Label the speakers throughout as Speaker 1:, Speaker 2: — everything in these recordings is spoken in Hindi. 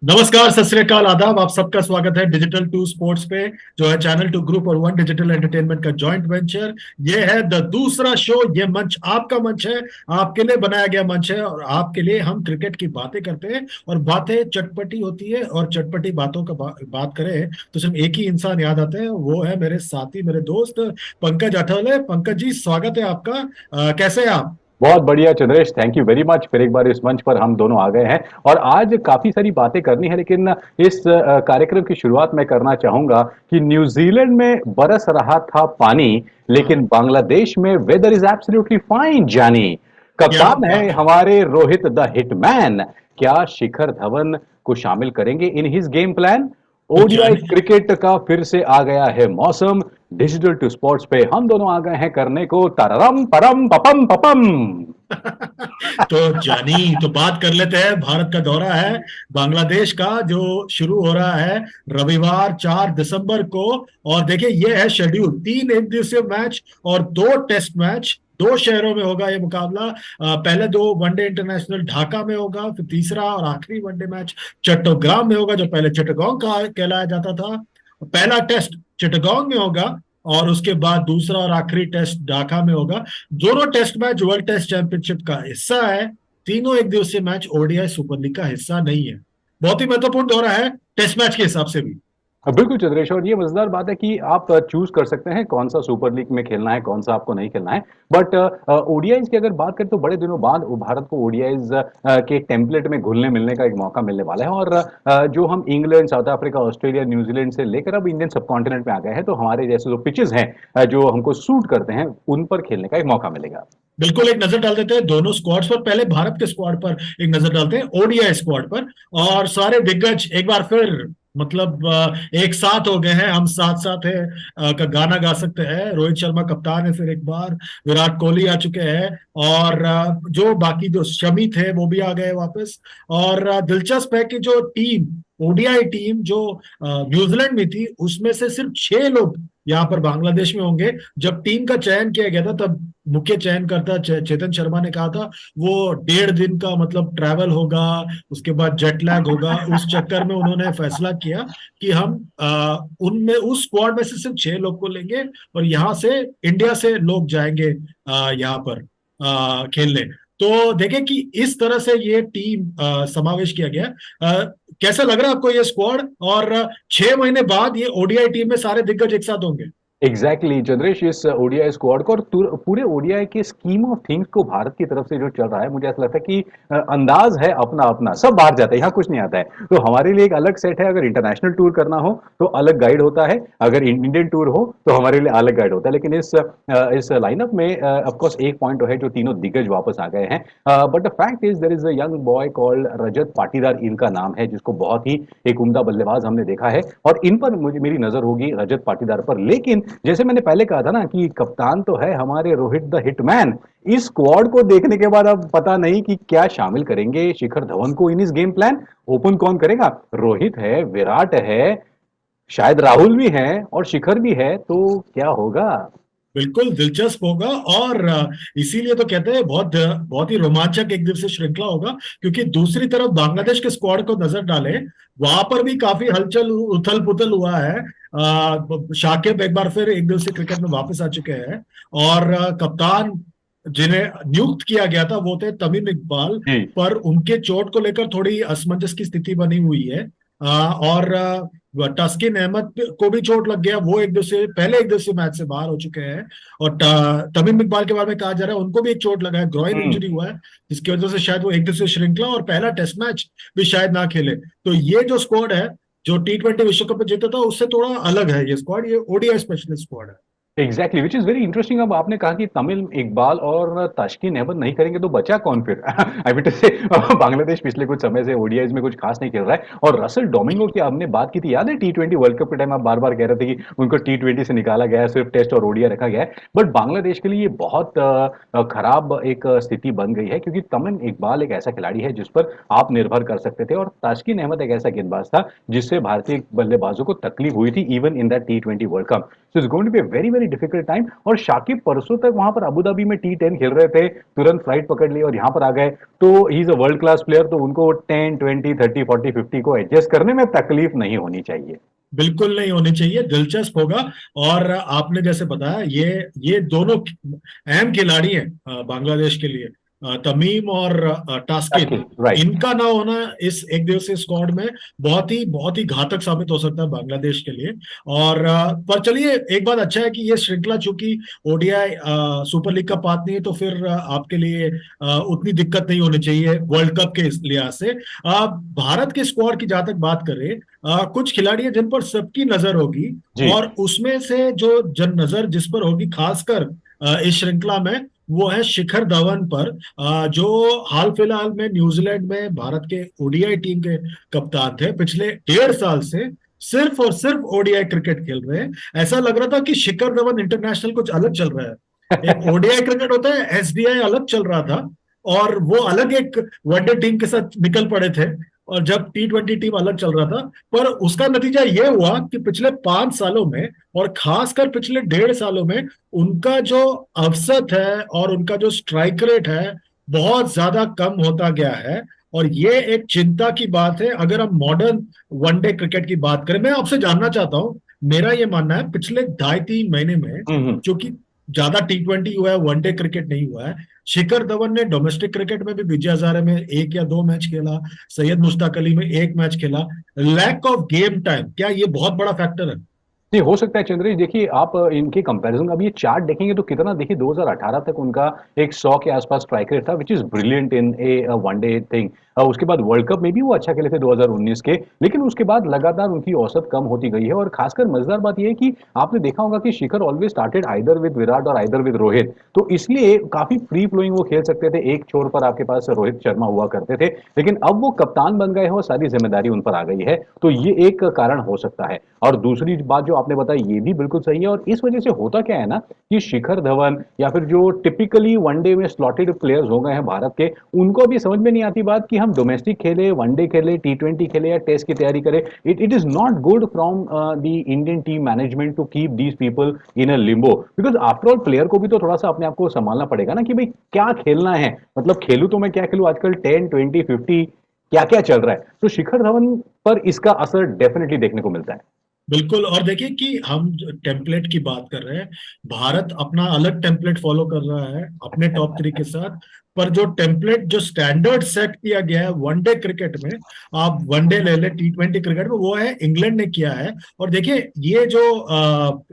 Speaker 1: नमस्कार, सत श्री अकाल, आदाब। आप सबका स्वागत है डिजिटल टू स्पोर्ट्स पे, जो है चैनल टू ग्रुप और वन डिजिटल एंटरटेनमेंट का जॉइंट वेंचर। ये है द दूसरा शो। ये मंच आपका मंच है, आपके लिए बनाया गया मंच है, और आपके लिए हम क्रिकेट की बातें करते हैं। और बातें चटपटी होती है, और चटपटी बातों का बात करें तो सिर्फ एक ही इंसान याद आते हैं, वो है मेरे साथी, मेरे दोस्त पंकज अठौले। पंकज जी, स्वागत है आपका। कैसे हैं आप?
Speaker 2: बहुत बढ़िया Chandresh, thank you very much. फिर एक बार इस मंच पर हम दोनों आ गए हैं और आज काफी सारी बातें करनी है, लेकिन इस कार्यक्रम की शुरुआत मैं करना चाहूंगा कि न्यूजीलैंड में बरस रहा था पानी, लेकिन बांग्लादेश में वेदर इज एब्सोल्युटली फाइन। जानी,
Speaker 1: क्या
Speaker 2: कप्तान है
Speaker 1: बात है।
Speaker 2: हमारे रोहित द हिटमैन। क्या शिखर धवन को शामिल करेंगे इन हिज गेम प्लान?
Speaker 1: तो
Speaker 2: ओडीआई
Speaker 1: जाने
Speaker 2: क्रिकेट का फिर से आ गया है मौसम। डिजिटल टू स्पोर्ट्स पे हम दोनों आ गए हैं करने को तररम परम पपम पपम।
Speaker 1: तो जानी, तो बात कर लेते हैं। भारत का दौरा है बांग्लादेश का, जो शुरू हो रहा है रविवार 4 दिसंबर को। और देखिए, ये है शेड्यूल: 3 एक दिवसीय मैच और 2 टेस्ट मैच। 2 शहरों में होगा ये मुकाबला। पहले 2 वनडे इंटरनेशनल ढाका में होगा, फिर तीसरा और आखिरी वनडे मैच चट्टोग्राम में होगा, जो पहले चिटगांव का कहलाया जाता था। पहला टेस्ट चिटगांव में होगा, और उसके बाद दूसरा और आखिरी टेस्ट ढाका में होगा। दोनों test match world test championship का हिस्सा है। तीनों एक दिवसीय मैच ओडीआई सुपर लीग का हिस्सा नहीं है। बहुत ही महत्वपूर्ण दौरा है टेस्ट मैच के हिसाब से भी।
Speaker 2: बिल्कुल चंद्रेश, और ये मजेदार बात है कि आप चूज कर सकते हैं कौन सा सुपर लीग में खेलना है, कौन सा आपको नहीं खेलना है। बट ओडीआईज की अगर बात करें तो बड़े दिनों बाद भारत को ओडीआईज के टेम्पलेट में घुलने मिलने का एक मौका मिलने वाला है। और जो हम England, south Africa, Australia, New Zealand से लेकर अब इंडियन सब कॉन्टिनेंट में आ गए हैं, तो हमारे जैसे जो पिचेस हैं जो हमको सूट करते हैं, उन पर खेलने का एक मौका मिलेगा।
Speaker 1: बिल्कुल, एक नजर डाल देते हैं दोनों स्क्वाड्स पर। पहले भारत के स्क्वाड पर एक नजर डालते हैं, ओडीआई स्क्वाड पर। और सारे दिग्गज एक बार फिर, मतलब एक साथ हो गए हैं। हम साथ साथ है का गाना गा सकते हैं। रोहित शर्मा कप्तान है फिर एक बार, विराट कोहली आ चुके हैं, और जो बाकी जो शमी थे वो भी आ गए वापस। और दिलचस्प है कि जो टीम, ओडीआई टीम जो न्यूजीलैंड में थी, उसमें से सिर्फ 6 लोग यहाँ पर बांग्लादेश में होंगे। जब टीम का चयन किया गया था, तब मुख्य चयनकर्ता चेतन शर्मा ने कहा था वो 1.5 दिन का मतलब ट्रैवल होगा, उसके बाद जेट लैग होगा। उस चक्कर में उन्होंने फैसला किया कि हम उनमें उस स्क्वाड में से सिर्फ 6 लोग को लेंगे, और यहाँ से इंडिया से लोग जाएंगे यहाँ पर खेलने। तो देखें कि इस तरह से ये टीम समावेश किया गया। कैसा लग रहा है आपको ये स्क्वाड? और 6 महीने बाद ये ओडीआई टीम में सारे दिग्गज एक साथ होंगे।
Speaker 2: एग्जैक्टली चंद्रेश, इस ओडीआई स्क्वाड को और पूरे ओडीआई के स्कीम ऑफ थिंग्स को भारत की तरफ से जो चल रहा है, मुझे ऐसा लगता है कि अंदाज है अपना अपना, सब बाहर जाता है, यहाँ कुछ नहीं आता है। तो हमारे लिए एक अलग सेट है। अगर इंटरनेशनल टूर करना हो तो अलग गाइड होता है, अगर इंडियन टूर हो तो हमारे लिए अलग गाइड होता है। लेकिन इस लाइनअप में ऑफकोर्स एक पॉइंट है, जो तीनों दिग्गज वापस आ गए हैं। But the fact is there is a young boy called Rajat Patidar, इनका नाम है, जिसको बहुत ही एक उम्दा बल्लेबाज हमने देखा है, और इन पर मुझे मेरी नजर होगी रजत पाटीदार पर। लेकिन जैसे मैंने पहले कहा था ना कि कप्तान तो है हमारे रोहित द हिटमैन। इस स्क्वाड को देखने के बाद अब पता नहीं कि क्या शामिल करेंगे शिखर धवन को इन इस गेम प्लान। ओपन कौन करेगा? रोहित है, विराट है, शायद राहुल भी है और शिखर भी है, तो क्या होगा?
Speaker 1: बिल्कुल दिलचस्प होगा। और इसीलिए तो कहते हैं बहुत बहुत ही रोमांचक एक दिवसीय श्रृंखला होगा। क्योंकि दूसरी तरफ बांग्लादेश के स्क्वाड को नजर डालें, वहां पर भी काफी हलचल, उथल पुथल हुआ है। शाकिब एक बार फिर एक दिवसीय क्रिकेट में वापस आ चुके हैं। और कप्तान जिन्हें नियुक्त किया गया था वो थे तमीम इकबाल।
Speaker 2: जी।
Speaker 1: पर उनके चोट को लेकर थोड़ी असमंजस की स्थिति बनी हुई है। और तस्किन अहमद को भी चोट लग गया, वो पहले एक दिवसीय मैच से बाहर हो चुके हैं। और तमीम इकबाल के बारे में कहा जा रहा है उनको भी एक चोट लगा है, ग्रोइन
Speaker 2: हम्म।
Speaker 1: इंजरी हुआ है, जिसकी वजह से शायद वो एक दिवसीय श्रृंखला और पहला टेस्ट मैच भी शायद ना खेले। तो ये जो स्क्वाड है, जो T20 विश्व कप में जीता था, उससे थोड़ा अलग है ये स्क्वाड। ये ओडीआई स्पेशलिस्ट स्क्वाड है।
Speaker 2: Exactly, which is very interesting. अब आपने कहा कि तमिल इकबाल और ताशकिन अहमद नहीं करेंगे, तो बचा कौन फिर? आई मीन टू से बांग्लादेश पिछले कुछ समय से ओडीआईज में कुछ खास नहीं खेल रहा है। और रसल डोमिंगो की हमने बात की थी, याद है T20 वर्ल्ड कप के टाइम आप बार बार कह रहे थे कि उनको T20 से निकाला गया है, सिर्फ टेस्ट और ओडीआई रखा गया है। बट बांग्लादेश के लिए ये बहुत खराब एक स्थिति बन गई है, क्योंकि तमिल इकबाल एक ऐसा खिलाड़ी है जिस पर आप निर्भर कर सकते थे, और ताशकिन अहमद एक ऐसा गेंदबाज था जिससे भारतीय बल्लेबाजों को तकलीफ हुई थी, even in that T20 world cup. So it's going to be a very very very difficult time. और शाकिब परसों तक वहां पर अबू धाबी में T10 खेल रहे थे, तुरंत फ्लाइट पकड़ ली और यहाँ पर आ गए। तो he is a world class player, तो उनको 10, 20, 30, 40, 50 को एडजस्ट करने में तकलीफ नहीं होनी चाहिए।
Speaker 1: बिल्कुल नहीं होनी चाहिए, दिलचस्प होगा। और आपने जैसे बताया, ये दोनों अहम खिलाड़ी हैं बांग्लादेश के लिए, तमीम और तास्किन।
Speaker 2: राइट।
Speaker 1: इनका ना होना इस एक दिवसीय स्क्वाड में बहुत ही घातक साबित हो सकता है बांग्लादेश के लिए। और पर चलिए, एक बात अच्छा है कि ये श्रृंखला चूंकि ओडीआई सुपर लीग का पार्ट नहीं है, तो फिर आपके लिए उतनी दिक्कत नहीं होनी चाहिए वर्ल्ड कप के लिहाज से। भारत के स्क्वाड की जहां तक बात करें, कुछ खिलाड़ी हैं जिन पर सबकी नजर होगी,
Speaker 2: जी।
Speaker 1: और उसमें से जो जन नजर जिस पर होगी खासकर इस श्रृंखला में, वो है शिखर धवन पर, जो हाल फिलहाल में न्यूजीलैंड में भारत के ओडीआई टीम के कप्तान थे। पिछले 1.5 साल से सिर्फ और सिर्फ ओडीआई क्रिकेट खेल रहे हैं। ऐसा लग रहा था कि शिखर धवन इंटरनेशनल कुछ अलग चल रहा है। एक ओडीआई क्रिकेट होता है, एसडीआई अलग चल रहा था, और वो अलग एक वनडे टीम के साथ निकल पड़े थे, और जब T20 टीम अलग चल रहा था। पर उसका नतीजा ये हुआ कि पिछले 5 सालों में, और खासकर पिछले 1.5 सालों में, उनका जो अवसत है और उनका जो स्ट्राइक रेट है, बहुत ज्यादा कम होता गया है। और ये एक चिंता की बात है अगर हम मॉडर्न वनडे क्रिकेट की बात करें। मैं आपसे जानना चाहता हूं, मेरा ये मानना है पिछले 2.5-3 महीने में,
Speaker 2: हम्म।
Speaker 1: जो कि ज्यादा T20 हुआ है, वनडे क्रिकेट नहीं हुआ है, शिखर धवन ने डोमेस्टिक क्रिकेट में भी विजय हजारे में 1 या 2 मैच खेला, सैयद मुश्ताक अली में 1 मैच खेला। लैक ऑफ गेम टाइम, क्या ये बहुत बड़ा फैक्टर है?
Speaker 2: जी, हो सकता है चंद्रेश। देखिए, आप इनके कंपैरिजन अब ये चार्ट देखेंगे तो कितना, देखिए 2018 तक उनका एक 100 के आसपास स्ट्राइक रेट था, which is brilliant in A one day thing. उसके बाद वर्ल्ड कप में भी वो अच्छा खेले थे 2019 के, लेकिन उसके बाद लगातार उनकी औसत कम होती गई है। और खासकर मजेदार बात यह है कि आपने देखा होगा कि Shikhar always started either with Virat और आइदर विद रोहित, तो इसलिए काफी फ्री फ्लोइंग वो खेल सकते थे। एक छोर पर आपके पास रोहित शर्मा हुआ करते थे, लेकिन अब वो कप्तान बन गए हैं और सारी जिम्मेदारी उन पर आ गई है, तो ये एक कारण हो सकता है। और दूसरी बात जो आपने बताई, ये भी बिल्कुल सही है। और इस वजह से होता क्या है ना, कि शिखर धवन या फिर जो टिपिकली वनडे में स्लॉटेड प्लेयर्स हो गए हैं भारत के, उनको भी समझ में नहीं आती बात कि हम डोमेस्टिक खेले, वनडे खेले, T20 खेले या टेस्ट की तैयारी करें। It is not good from the Indian team management to keep these people in a limbo, because after all player को भी तो थोड़ा सा अपने आप को संभालना पड़ेगा ना, कि भाई क्या खेलना है, मतलब खेलूं तो मैं क्या खेलूं, आजकल 10, 20, 50 क्या क्या चल रहा है। तो शिखर धवन पर इसका असर डेफिनेटली देखने को मिलता है।
Speaker 1: बिल्कुल। और देखिए कि हम टेम्पलेट की बात कर रहे हैं, भारत अपना अलग टेम्पलेट फॉलो कर रहा है अपने टॉप 3 के साथ। पर जो टेम्पलेट, जो स्टैंडर्ड सेट किया गया है वनडे क्रिकेट में, आप वनडे ले ले, T20 क्रिकेट में, वो है इंग्लैंड ने किया है। और देखिए, ये जो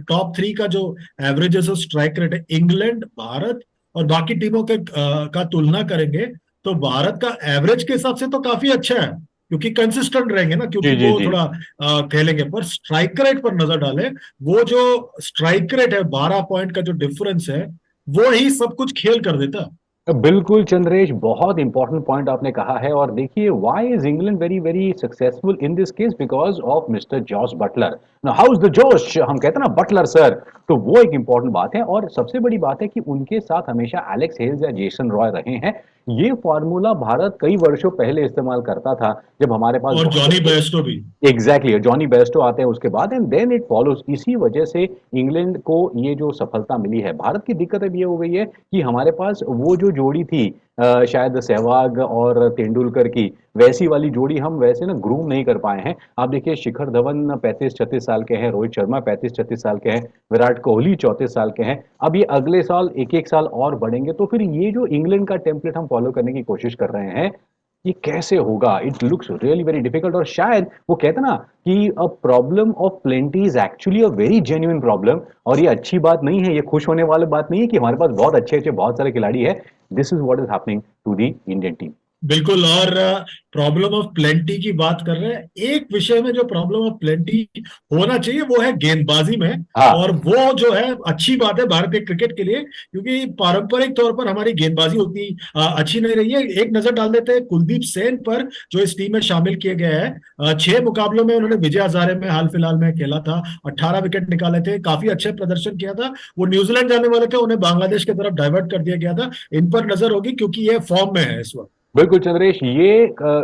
Speaker 1: टॉप 3 का जो एवरेज स्ट्राइक रेट है, इंग्लैंड, भारत और बाकी टीमों के का तुलना करेंगे, तो भारत का एवरेज के हिसाब से तो काफी अच्छा है, क्योंकि कंसिस्टेंट रहेंगे ना,
Speaker 2: जी
Speaker 1: क्योंकि
Speaker 2: जी
Speaker 1: वो
Speaker 2: जी।
Speaker 1: थोड़ा खेलेंगे। पर स्ट्राइक रेट पर नजर डालें, वो जो स्ट्राइक रेट है, 12 पॉइंट का जो डिफरेंस है, वो ही सब कुछ खेल कर देता।
Speaker 2: बिल्कुल चंद्रेश, बहुत इंपॉर्टेंट पॉइंट आपने कहा है। और देखिए, why is England very very successful in this case, because of mister Jos Buttler. How is the जोश, हम कहते हैं ना बटलर सर, तो वो एक इंपॉर्टेंट बात है। और सबसे बड़ी बात है कि उनके साथ हमेशा एलेक्स हेल्स या जेसन रॉय रहे हैं। ये फॉर्मूला भारत कई वर्षों पहले इस्तेमाल करता था, जब हमारे पास
Speaker 1: और
Speaker 2: बहुत
Speaker 1: जॉनी
Speaker 2: अच्छे,
Speaker 1: बेस्टो भी।
Speaker 2: एग्जैक्टली जॉनी बेस्टो आते हैं उसके बाद, एंड देन इट फॉलोज। इसी वजह से इंग्लैंड को ये जो सफलता मिली है। भारत की दिक्कत अब ये हो गई है कि हमारे पास वो जो जोड़ी थी, शायद सहवाग और तेंदुलकर की, वैसी वाली जोड़ी हम वैसे ना ग्रूम नहीं कर पाए हैं। आप देखिए, शिखर धवन 35-36 साल के हैं, रोहित शर्मा 35-36 साल के हैं, विराट कोहली 34 साल के हैं। अब ये अगले साल एक एक साल और बढ़ेंगे, तो फिर ये जो इंग्लैंड का टेम्पलेट हम फॉलो करने की कोशिश कर रहे हैं, ये कैसे होगा? It looks really very difficult. और शायद वो कहते हैं ना कि a problem of plenty is actually a very genuine problem. और ये अच्छी बात नहीं है, ये खुश होने वाली बात नहीं है कि हमारे पास बहुत अच्छे अच्छे बहुत सारे खिलाड़ी है। This is what is happening to the Indian team.
Speaker 1: बिल्कुल। और प्रॉब्लम ऑफ प्लेंटी की बात कर रहे हैं, एक विषय में जो प्रॉब्लम ऑफ प्लेंटी होना चाहिए, वो है गेंदबाजी में। और
Speaker 2: हाँ।
Speaker 1: वो जो है अच्छी बात है भारतीय क्रिकेट के लिए, क्योंकि पारंपरिक तौर पर हमारी गेंदबाजी उतनी अच्छी नहीं रही है। एक नजर डाल देते हैं कुलदीप सेन पर, जो इस टीम में शामिल किए गए हैं। 6 मुकाबलों में उन्होंने विजय हजारे में हाल फिलहाल में खेला था, 18 विकेट निकाले थे, काफी अच्छे प्रदर्शन किया था। वो न्यूजीलैंड जाने वाले थे, उन्हें बांग्लादेश की तरफ डाइवर्ट कर दिया गया था। इन पर नजर होगी, क्योंकि ये फॉर्म में है इस वक्त।
Speaker 2: बिल्कुल चंद्रेश, ये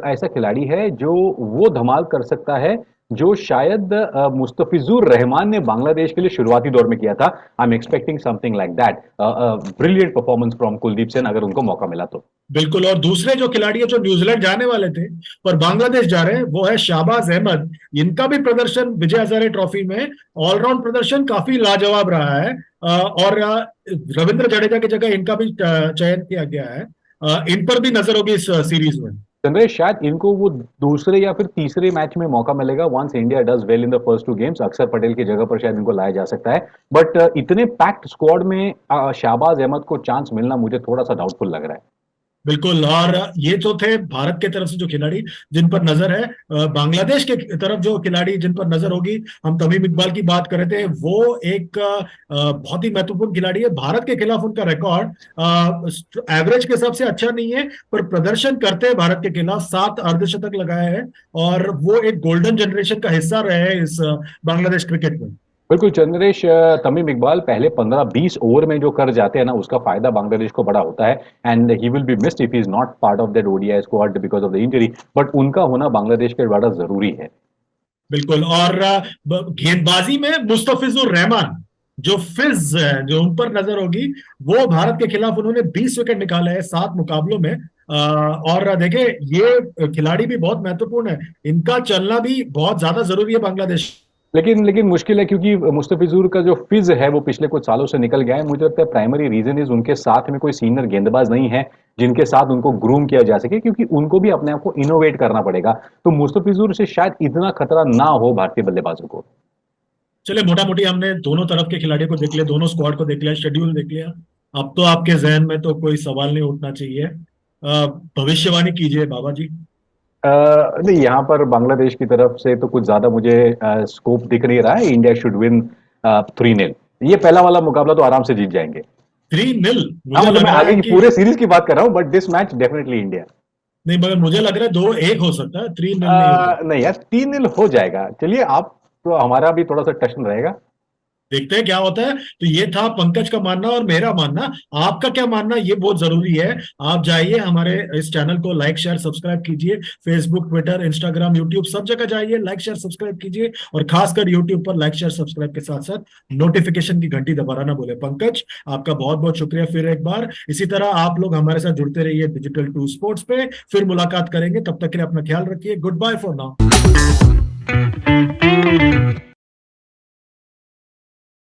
Speaker 2: ऐसा खिलाड़ी है जो वो धमाल कर सकता है जो शायद मुस्तफिजुर रहमान ने बांग्लादेश के लिए शुरुआती दौर में किया था। I am expecting something like that, brilliant performance from Kuldeep Sen अगर उनको मौका मिला तो।
Speaker 1: बिल्कुल। और दूसरे जो खिलाड़ी है जो न्यूजीलैंड जाने वाले थे पर बांग्लादेश जा रहे हैं वो है शाहबाज अहमद। इनका भी प्रदर्शन विजय हजारे ट्रॉफी में ऑलराउंड प्रदर्शन काफी लाजवाब रहा है। और रविंद्र जडेजा की जगह इनका भी चयन किया गया है। इन पर भी नजर होगी इस सीरीज में।
Speaker 2: चंद्रेश, शायद इनको वो दूसरे या फिर तीसरे मैच में मौका मिलेगा once India does well in the first two games. Akshar Patel की जगह पर शायद इनको लाया जा सकता है, बट इतने पैक्ड स्क्वाड में शाहबाज अहमद को चांस मिलना मुझे थोड़ा सा डाउटफुल लग रहा है।
Speaker 1: बिल्कुल। और ये जो थे भारत के तरफ से जो खिलाड़ी जिन पर नजर है, बांग्लादेश के तरफ जो खिलाड़ी जिन पर नजर होगी, हम तमीम इकबाल की बात कर रहे थे, वो एक बहुत ही महत्वपूर्ण खिलाड़ी है। भारत के खिलाफ उनका रिकॉर्ड एवरेज के हिसाब से अच्छा नहीं है पर प्रदर्शन करते हैं भारत के खिलाफ, 7 अर्धशतक लगाए हैं और वो एक गोल्डन जनरेशन का हिस्सा रहे हैं इस बांग्लादेश क्रिकेट में।
Speaker 2: बिल्कुल चंद्रेश, तमीम इकबाल पहले 15-20 ओवर में जो कर जाते हैं ना, उसका फायदा बांग्लादेश को बड़ा होता है। And he will be missed if he is not part of that ODI squad because of the injury, but उनका होना बांग्लादेश के लिए बड़ा जरूरी है।
Speaker 1: बिल्कुल। और गेंदबाजी में मुस्तफिजुर रहमान जो फिज है, जो उन पर नजर होगी, वो भारत के खिलाफ उन्होंने 20 विकेट निकाले हैं 7 मुकाबलों में। और देखे ये खिलाड़ी भी बहुत महत्वपूर्ण है, इनका चलना भी बहुत ज्यादा जरूरी है बांग्लादेश।
Speaker 2: लेकिन मुश्किल है क्योंकि मुस्तफिजुर का जो फिज है वो पिछले कुछ सालों से निकल गया है। मुझे लगता है प्राइमरी रीजन इज उनके साथ में कोई सीनियर गेंदबाज नहीं है जिनके साथ उनको ग्रूम किया जा सके, क्योंकि उनको भी अपने आप को इनोवेट करना पड़ेगा। तो मुस्तफिजुर से शायद इतना खतरा ना हो भारतीय बल्लेबाजों को।
Speaker 1: चले, मोटा मोटी हमने दोनों तरफ के खिलाड़ियों को देख लिया, दोनों स्क्वाड को देख लिया, शेड्यूल देख लिया। अब तो आपके जहन में तो कोई सवाल नहीं उठना चाहिए। भविष्यवाणी कीजिए बाबा जी।
Speaker 2: नहीं, यहाँ पर बांग्लादेश की तरफ से तो कुछ ज्यादा मुझे स्कोप दिख नहीं रहा है। India should win 3-0। ये पहला वाला मुकाबला तो आराम से जीत जाएंगे।
Speaker 1: 3-0?
Speaker 2: हाँ,
Speaker 1: मुझे
Speaker 2: मतलब
Speaker 1: लग
Speaker 2: मैं
Speaker 1: रहा
Speaker 2: आगे
Speaker 1: है
Speaker 2: की
Speaker 1: कि
Speaker 2: पूरे सीरीज की बात कर रहा हूँ, but this match definitely India.
Speaker 1: नहीं, मगर मुझे लग रहा है 2-1 हो सकता है, 3-0 नहीं हो सकता।
Speaker 2: नहीं यार, 3-0 हो जाएगा। चलिए, आप तो हमारा भी थोड़ा सा टशन रहेगा।
Speaker 1: देखते हैं क्या होता है। तो ये था पंकज का मानना और मेरा मानना। आपका क्या मानना, ये बहुत जरूरी है। आप जाइए हमारे इस चैनल को लाइक शेयर सब्सक्राइब कीजिए। फेसबुक, ट्विटर, इंस्टाग्राम, यूट्यूब सब जगह जाइए, लाइक शेयर सब्सक्राइब कीजिए। और खासकर यूट्यूब पर लाइक शेयर सब्सक्राइब के साथ साथ नोटिफिकेशन की घंटी दबाना ना बोले। पंकज, आपका बहुत बहुत शुक्रिया फिर एक बार। इसी तरह आप लोग हमारे साथ जुड़ते रहिए डिजिटल टू स्पोर्ट्स पे। फिर मुलाकात करेंगे, तब तक के लिए अपना ख्याल रखिए। Goodbye for now.